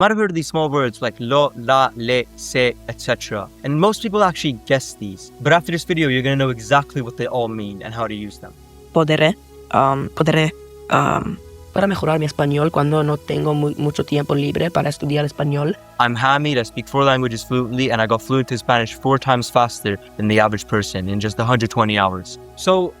Might have heard of these small words like lo, la, le, se, etc. And most people actually guess these. But after this video, you're going to know exactly what they all mean and how to use them. Podré para mejorar mi español cuando no tengo mucho tiempo libre para estudiar español. I'm Hamid, I speak 4 languages fluently, and I got fluent in Spanish 4 times faster than the average person in just 120 hours. So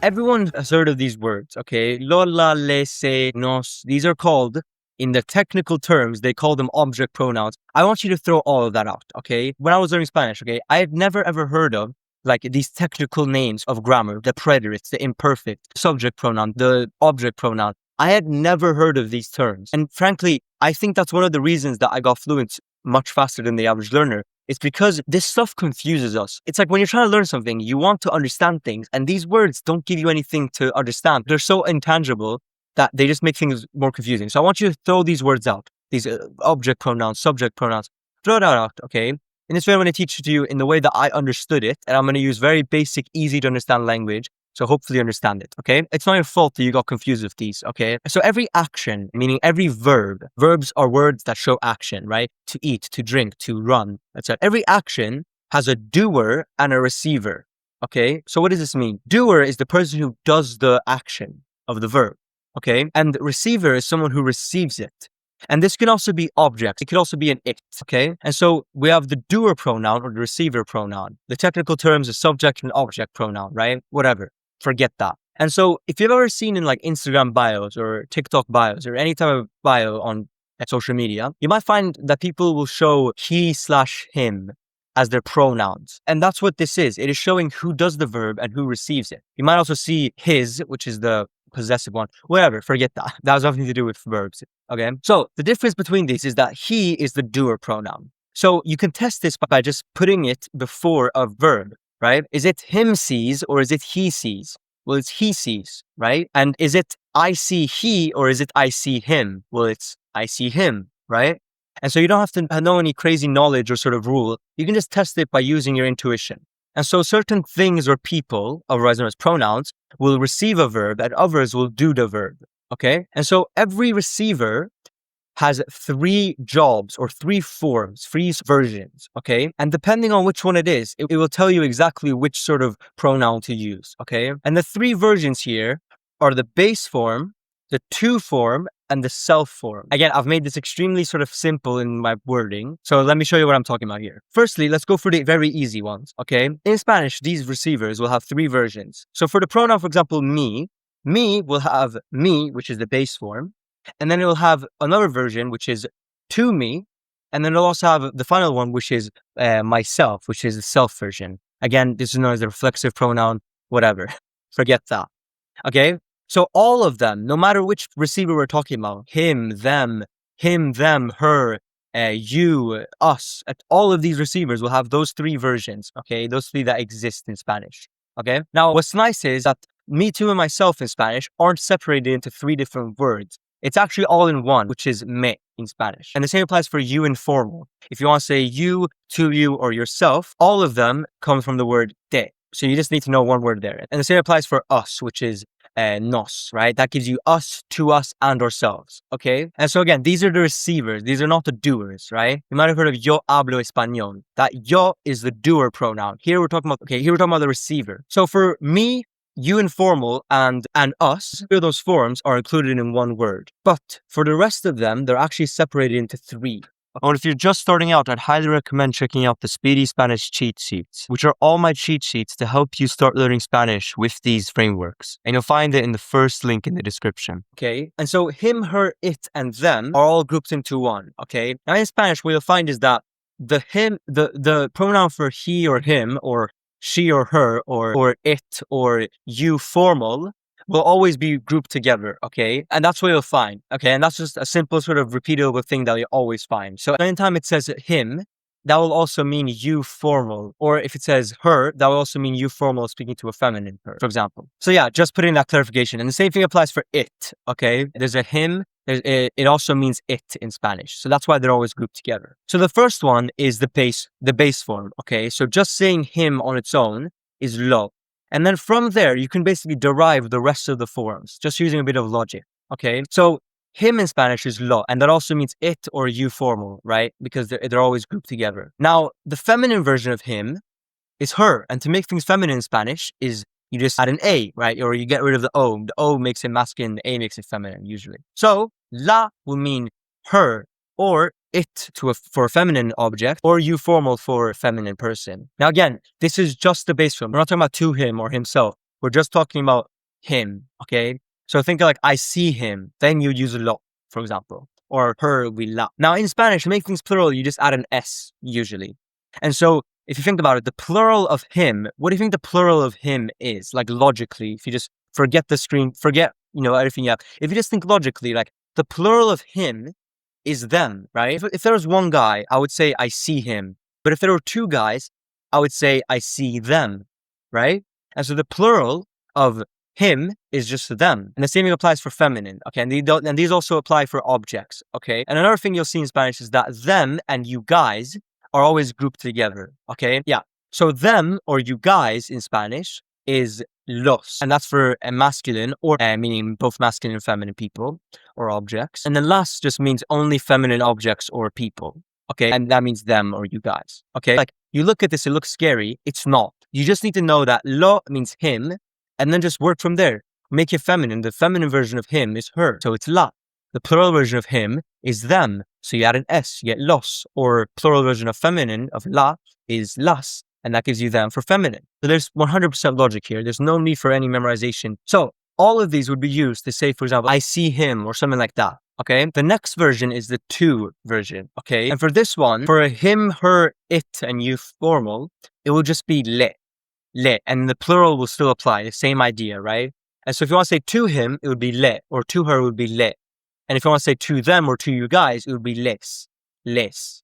everyone has heard of these words, okay? Lo, la, le, se, nos. These are called, in the technical terms, they call them object pronouns. I want you to throw all of that out, okay? When I was learning Spanish, okay, I had never ever heard of like these technical names of grammar, the preterites, the imperfect, subject pronoun, the object pronoun. I had never heard of these terms. And frankly, I think that's one of the reasons that I got fluent much faster than the average learner. It's because this stuff confuses us. It's like when you're trying to learn something, you want to understand things, and these words don't give you anything to understand. They're so intangible that they just make things more confusing. So I want you to throw these words out, these object pronouns, subject pronouns, throw that out, okay? In this video, I'm going to teach it to you in the way that I understood it, and I'm going to use very basic, easy to understand language. So hopefully you understand it, okay? It's not your fault that you got confused with these, okay? So every action, meaning every verb, verbs are words that show action, right? To eat, to drink, to run, etc. Every action has a doer and a receiver, okay? So what does this mean? Doer is the person who does the action of the verb, okay? And the receiver is someone who receives it. And this can also be objects. It could also be an it, okay? And so we have the doer pronoun or the receiver pronoun. The technical terms is subject and object pronoun, right? Whatever. Forget that. And so if you've ever seen in like Instagram bios or TikTok bios or any type of bio on social media, you might find that people will show he/him as their pronouns. And that's what this is. It is showing who does the verb and who receives it. You might also see his, which is the possessive one. Whatever, forget that. That has nothing to do with verbs. Okay. So the difference between these is that he is the doer pronoun. So you can test this by just putting it before a verb, right? Is it him sees or is it he sees? Well, it's he sees, right? And is it I see he or is it I see him? Well, it's I see him, right? And so you don't have to know any crazy knowledge or sort of rule. You can just test it by using your intuition. And so certain things or people, otherwise known as pronouns, will receive a verb and others will do the verb, okay? And so every receiver has 3 jobs or 3 forms, 3 versions, okay? And depending on which one it is, it will tell you exactly which sort of pronoun to use, okay? And the 3 versions here are the base form, the to form, and the self form. Again, I've made this extremely sort of simple in my wording. So let me show you what I'm talking about here. Firstly, let's go for the very easy ones, okay? In Spanish, these receivers will have 3 versions. So for the pronoun, for example, me will have me, which is the base form. And then it will have another version, which is to me. And then it'll also have the final one, which is myself, which is the self version. Again, this is known as the reflexive pronoun, whatever. Forget that, okay? So all of them, no matter which receiver we're talking about, him, them, her, you, us, all of these receivers will have those 3 versions, okay? Those 3 that exist in Spanish, okay? Now, what's nice is that me, too, and myself in Spanish aren't separated into 3 different words. It's actually all in one, which is me in Spanish. And the same applies for you informal. If you want to say you, to you, or yourself, all of them come from the word te. So you just need to know one word there. And the same applies for us, which is nos, right? That gives you us, to us, and ourselves, okay? And so again, these are the receivers. These are not the doers, right? You might have heard of yo hablo español. That yo is the doer pronoun. Here we're talking about the receiver. So for me, you informal, and us, those forms are included in one word. But for the rest of them, they're actually separated into 3. Or if you're just starting out, I'd highly recommend checking out the Speedy Spanish cheat sheets, which are all my cheat sheets to help you start learning Spanish with these frameworks. And you'll find it in the first link in the description. Okay. And so him, her, it, and them are all grouped into one. Okay. Now in Spanish, what you'll find is that the pronoun for he or him or she or her or it or you formal will always be grouped together, okay? And that's what you'll find, okay? And that's just a simple sort of repeatable thing that you always find. So anytime it says him, that will also mean you formal. Or if it says her, that will also mean you formal speaking to a feminine her, for example. So yeah, just putting that clarification. And the same thing applies for it, okay? There's a him. It also means it in Spanish. So that's why they're always grouped together. So the first one is the base form, okay? So just saying him on its own is lo. And then from there, you can basically derive the rest of the forms, just using a bit of logic, okay? So him in Spanish is lo, and that also means it or you formal, right? Because they're always grouped together. Now, the feminine version of him is her, and to make things feminine in Spanish is you just add an A, right? Or you get rid of the O. The O makes it masculine, the A makes it feminine usually. So, la will mean her, or it for a feminine object, or you formal for a feminine person. Now again, this is just the base form. We're not talking about to him or himself. We're just talking about him, okay? So think of like, I see him. Then you use lo, for example. Or her will be la. Now in Spanish, to make things plural, you just add an S, usually. And so if you think about it, the plural of him, what do you think the plural of him is? Like logically, if you just forget the screen, forget, everything you have. If you just think logically, like the plural of him is them, right? If there was one guy, I would say I see him. But if there were two guys, I would say I see them, right? And so the plural of him is just them. And the same thing applies for feminine, okay? And these also apply for objects, okay? And another thing you'll see in Spanish is that them and you guys are always grouped together, okay? Yeah. So them or you guys in Spanish is los, and that's for a masculine or meaning both masculine and feminine people or objects. And then las just means only feminine objects or people, okay? And that means them or you guys, okay? Like you look at this, it looks scary. It's not. You just need to know that lo means him, and then just work from there. Make it feminine. The feminine version of him is her, so it's la. The plural version of him is them, so you add an S, you get los. Or plural version of feminine of la is las, and that gives you them for feminine. So there's 100% logic here. There's no need for any memorization. So all of these would be used to say, for example, I see him or something like that. Okay. The next version is the to version. Okay. And for this one, for a him, her, it, and you formal, it will just be le. And the plural will still apply. The same idea, right? And so if you want to say to him, it would be le, or to her, it would be le. And if you want to say to them or to you guys, it would be les.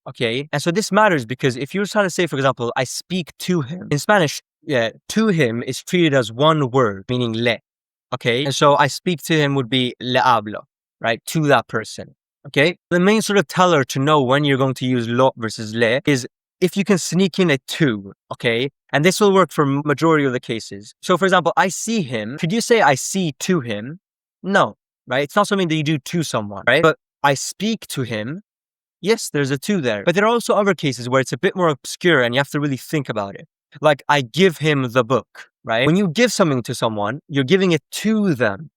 Okay. And so this matters because if you're trying to say, for example, I speak to him in Spanish, to him is treated as one word, meaning le. Okay. And so I speak to him would be le hablo, right? To that person. Okay. The main sort of teller to know when you're going to use lo versus le is if you can sneak in a to, okay? And this will work for majority of the cases. So for example, I see him. Could you say I see to him? No, right? It's not something that you do to someone, right? But I speak to him. Yes, there's a to there. But there are also other cases where it's a bit more obscure and you have to really think about it. Like I give him the book, right? When you give something to someone, you're giving it to them,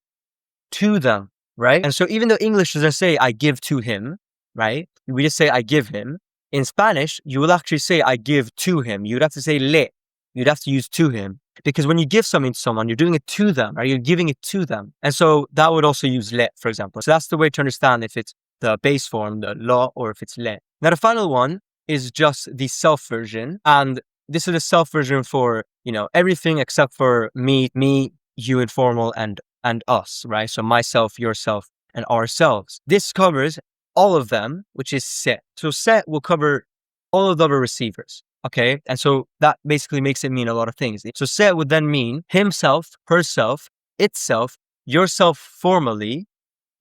right? And so even though English doesn't say I give to him, right? We just say I give him. In Spanish, you will actually say I give to him. You'd have to say le. You'd have to use to him. Because when you give something to someone, you're doing it to them, right? You're giving it to them. And so that would also use le, for example. So that's the way to understand if it's the base form, the lo, or if it's le. Now the final one is just the self version. And this is a self version for, everything except for me, you informal, and us, right? So myself, yourself, and ourselves. This covers all of them, which is se. So se will cover all of the other receivers, okay? And so that basically makes it mean a lot of things. So se would then mean himself, herself, itself, yourself formally,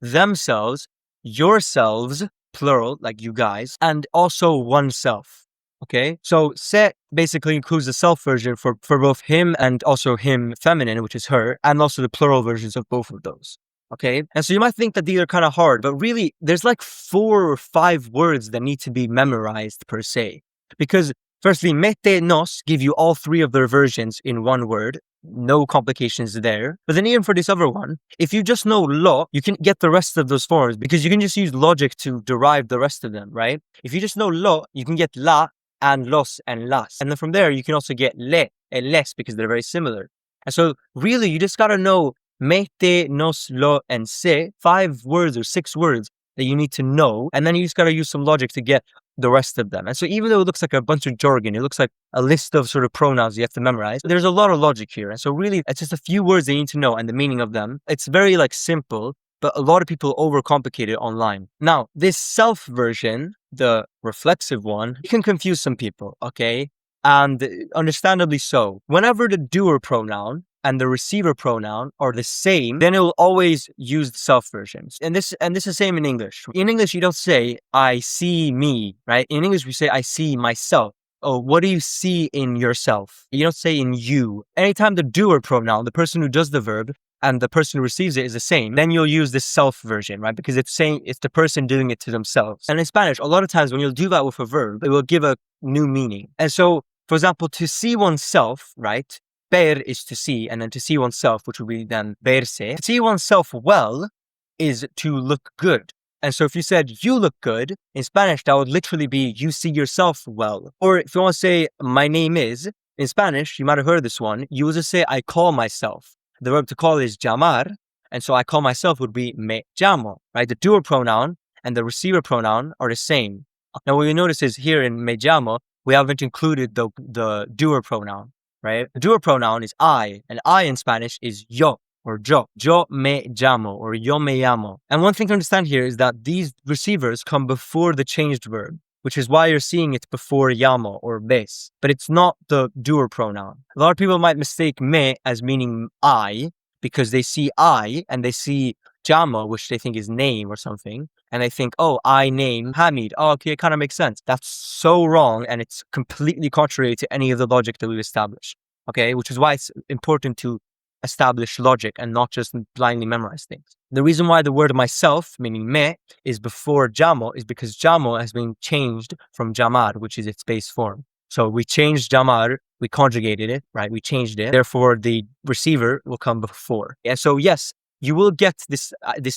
themselves, yourselves, plural, like you guys, and also oneself, okay? So se basically includes the self version for both him and also him feminine, which is her, and also the plural versions of both of those. Okay. And so you might think that these are kind of hard, but really there's like 4 or 5 words that need to be memorized per se. Because firstly, mete, nos give you all 3 of their versions in one word. No complications there. But then even for this other one, if you just know lo, you can get the rest of those forms because you can just use logic to derive the rest of them, right? If you just know lo, you can get la and los and las. And then from there, you can also get le and les because they're very similar. And so really, you just got to know mete, nos, lo, and se, 5 words or 6 words that you need to know. And then you just got to use some logic to get the rest of them. And so even though it looks like a bunch of jargon, it looks like a list of sort of pronouns you have to memorize, there's a lot of logic here. And so really, it's just a few words that you need to know and the meaning of them. It's very simple, but a lot of people overcomplicate it online. Now, this self version, the reflexive one, it can confuse some people, okay? And understandably so. Whenever the doer pronoun and the receiver pronoun are the same, then it will always use the self versions. And this is the same in English. In English, you don't say, I see me, right? In English, we say, I see myself. Oh, what do you see in yourself? You don't say in you. Anytime the doer pronoun, the person who does the verb, and the person who receives it is the same, then you'll use the self version, right? Because it's saying it's the person doing it to themselves. And in Spanish, a lot of times when you'll do that with a verb, it will give a new meaning. And so, for example, to see oneself, right? Ver is to see, and then to see oneself, which would be then verse. To see oneself well is to look good. And so if you said you look good, in Spanish, that would literally be you see yourself well. Or if you want to say my name is, in Spanish, you might have heard this one, you would just say I call myself. The verb to call is llamar, and so I call myself would be me llamo, right? The doer pronoun and the receiver pronoun are the same. Now what you notice is here in me llamo, we haven't included the doer pronoun, right? The doer pronoun is I, and I in Spanish is yo or yo. Yo me llamo or yo me llamo. And one thing to understand here is that these receivers come before the changed verb, which is why you're seeing it before llamo or ves, but it's not the doer pronoun. A lot of people might mistake me as meaning I because they see I and they see llamo, which they think is name or something, and they think, oh, I name Hamid. Oh, okay, it kind of makes sense. That's so wrong, and it's completely contrary to any of the logic that we've established, okay? Which is why it's important to establish logic and not just blindly memorize things. The reason why the word myself, meaning me, is before llamo is because llamo has been changed from llamar, which is its base form. So we changed llamar, we conjugated it, right? We changed it. Therefore, the receiver will come before. And so, yes, you will get this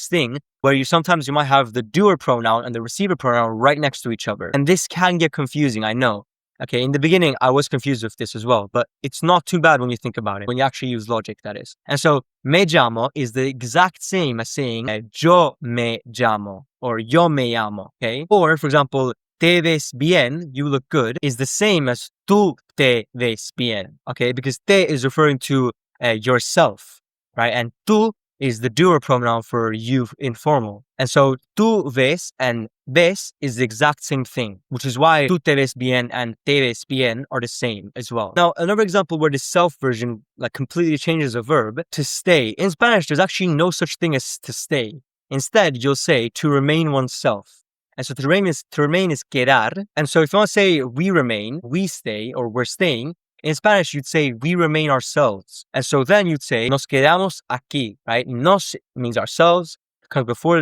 thing where you might have the doer pronoun and the receiver pronoun right next to each other. And this can get confusing, I know. Okay, in the beginning, I was confused with this as well, but it's not too bad when you think about it, when you actually use logic, that is. And so, me llamo is the exact same as saying yo me llamo or yo me llamo, okay? Or, for example, te ves bien, you look good, is the same as tú te ves bien, okay? Because te is referring to yourself, right? And tú is the doer pronoun for you informal. And so tú ves and ves is the exact same thing, which is why tú te ves bien and te ves bien are the same as well. Now, another example where the self version like completely changes a verb, to stay. In Spanish, there's actually no such thing as to stay. Instead, you'll say to remain oneself. And so to remain is quedar. And so if you want to say we remain, we stay, or we're staying, in Spanish, you'd say we remain ourselves. And so then you'd say nos quedamos aquí, right? Nos means ourselves, comes before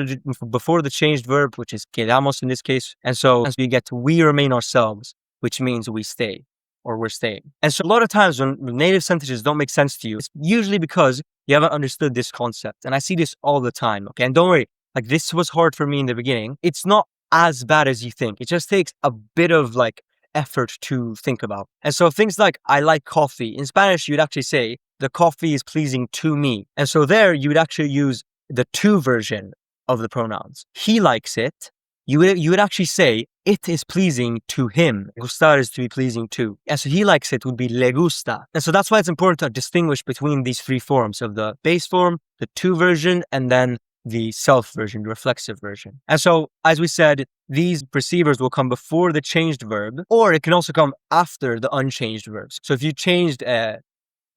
the changed verb, which is quedamos in this case. And so you get to we remain ourselves, which means we stay or we're staying. And so a lot of times when native sentences don't make sense to you, it's usually because you haven't understood this concept. And I see this all the time, okay? And don't worry, like this was hard for me in the beginning. It's not as bad as you think. It just takes a bit of like effort to think about. And so things like I like coffee, in Spanish you'd actually say the coffee is pleasing to me. And so there you would actually use the to version of the pronouns. He likes it. You would actually say it is pleasing to him. Gustar is to be pleasing to. And so he likes it would be le gusta. And so that's why it's important to distinguish between these three forms of the base form, the to version, and then the self version, the reflexive version. And so, as we said, these receivers will come before the changed verb, or it can also come after the unchanged verbs. So if you changed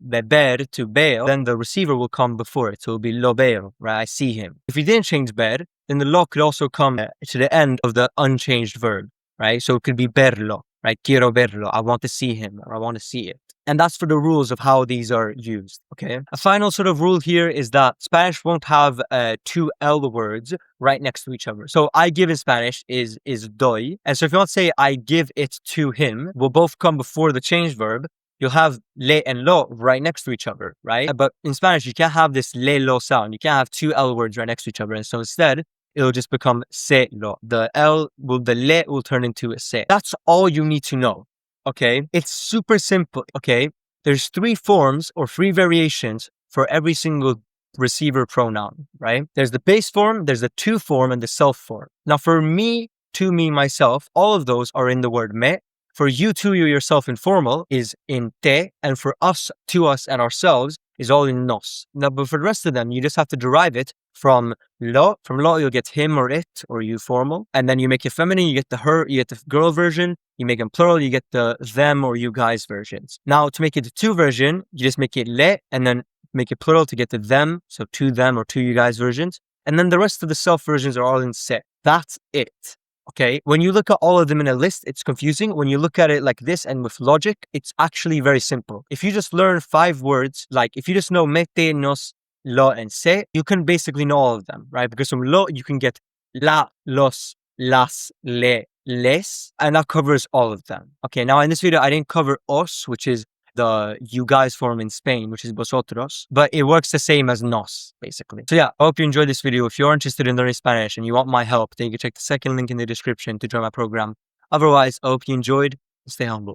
ver to veo, then the receiver will come before it. So it'll be lo veo, right? I see him. If you didn't change ver, then the lo could also come to the end of the unchanged verb, right? So it could be verlo, right? Quiero verlo. I want to see him, or I want to see it. And that's for the rules of how these are used, okay? A final sort of rule here is that Spanish won't have two L words right next to each other. So I give in Spanish is doy. And so if you want to say I give it to him, will both come before the changed verb. You'll have le and lo right next to each other, right? But in Spanish, you can't have this le lo sound. You can't have two L words right next to each other. And so instead, it'll just become se lo. The le will turn into a se. That's all you need to know. Okay, it's super simple. Okay, there's three forms or three variations for every single receiver pronoun, right? There's the base form, there's the to form, and the self form. Now, for me, to me, myself, all of those are in the word me. For you, to you, yourself, informal is in te, and for us, to us, and ourselves is all in nos. Now, but for the rest of them, you just have to derive it from lo. From lo, you'll get him or it or you formal. And then you make it feminine, you get the her, you get the girl version. You make them plural, you get the them or you guys versions. Now, to make it the to version, you just make it le and then make it plural to get the them. So to them or to you guys versions. And then the rest of the self versions are all in se. That's it. Okay. When you look at all of them in a list, it's confusing. When you look at it like this and with logic, it's actually very simple. If you just learn 5 words, like if you just know mete, nos, lo, and se, you can basically know all of them, right? Because from lo, you can get la, los, las, le, les, and that covers all of them. Okay, now in this video, I didn't cover os, which is the you guys form in Spain, which is vosotros, but it works the same as nos, basically. So yeah, I hope you enjoyed this video. If you're interested in learning Spanish and you want my help, then you can check the second link in the description to join my program. Otherwise, I hope you enjoyed. Stay humble.